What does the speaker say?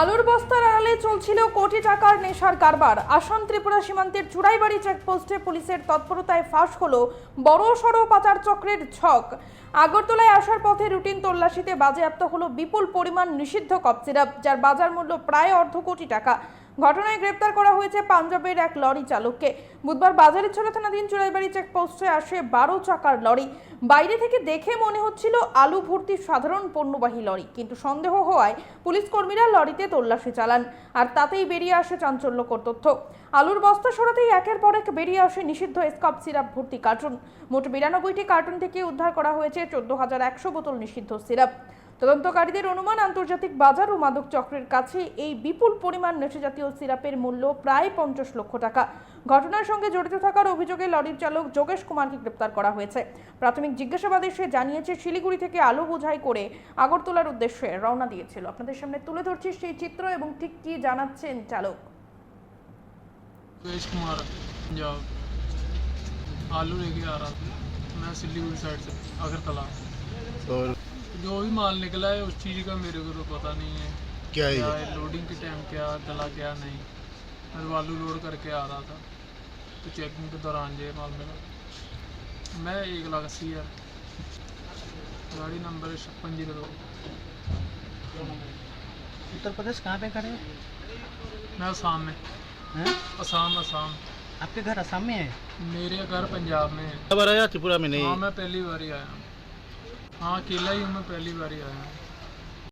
আলুর বস্তার আড়ালে চলছিল কোটি টাকার নেশার কারবার। আসাম ত্রিপুরা সীমান্তের চুড়াইবাড়ি চেকপোস্টে পুলিশের তৎপরতায় ফাঁস হলো বড়সড় পাচার চক্রের ছক। আগরতলায় আসার পথে রুটিন তল্লাশিতে বাজেয়াপ্ত হলো বিপুল পরিমাণ নিষিদ্ধ কফ সিরাপ, যার বাজার মূল্য প্রায় অর্ধ কোটি টাকা। ঘটনায় গ্রেপ্তার করা হয়েছে পাঞ্জাবের এক লরি চালককে। বুধবার বাজারিছড়া থানাধীন চুড়াইবাড়ি চেকপোস্টে আসে 12 চাকার লরি। বাইরে থেকে দেখে মনে হচ্ছিল আলু ভর্তি সাধারণ পণ্যবাহী লরি, কিন্তু সন্দেহ হওয়ায় পুলিশ কর্মীরা লরিতে তল্লাশি চালান, আর তাতেই বেরিয়ে আসে চাঞ্চল্যকর তথ্য। আলুর বস্তা সরাতেই একের পর এক বেরিয়ে আসে নিষিদ্ধ কফ সিরাপ ভর্তি কার্টুন। মোট 92টি কার্টুন থেকে উদ্ধার করা হয়েছে 14,100 বোতল নিষিদ্ধ সিরাপ। তদন্তকারীদের অনুমান, আন্তর্জাতিক বাজার ও মাদক চক্রের কাছে এই বিপুল পরিমাণ নেশাজাতীয় সিরাপের মূল্য প্রায় 50 লক্ষ টাকা। ঘটনার সঙ্গে জড়িত থাকার অভিযোগে লরির চালক যোগেশ কুমারকে গ্রেপ্তার করা হয়েছে। প্রাথমিক জিজ্ঞাসাবাদে সে জানিয়েছে শিলিগুড়ি থেকে আলু বোঝাই করে আগরতলার উদ্দেশ্যে রওনা দিয়েছিল। আপনাদের সামনে তুলে ধরছি সেই চিত্র এবং ঠিক কি জানাচ্ছেন চালক। योगेश कुमार पंजाब आलू लेके आ रहा था मैं सिलीगुड़ी साइड से अगरतला। और जो भी माल निकला है उस चीज़ का मेरे को तो पता नहीं है क्या है ये? लोडिंग के टाइम क्या डला क्या नहीं। मैं वो आलू लोड करके आ रहा था तो चेकिंग के दौरान ये माल मिला। मैं 1,80,000 गाड़ी नंबर 5602। उत्तर प्रदेश कहाँ पे खड़े हो? मैं असम में। हैं? असम असम आपके घर असम में है? मेरे घर पंजाब में है। खबर आया त्रिपुरा में नहीं? हाँ मैं पहली बार ही आया हूँ। हाँ अकेला ही हूँ, मैं पहली बार ही आया हूँ।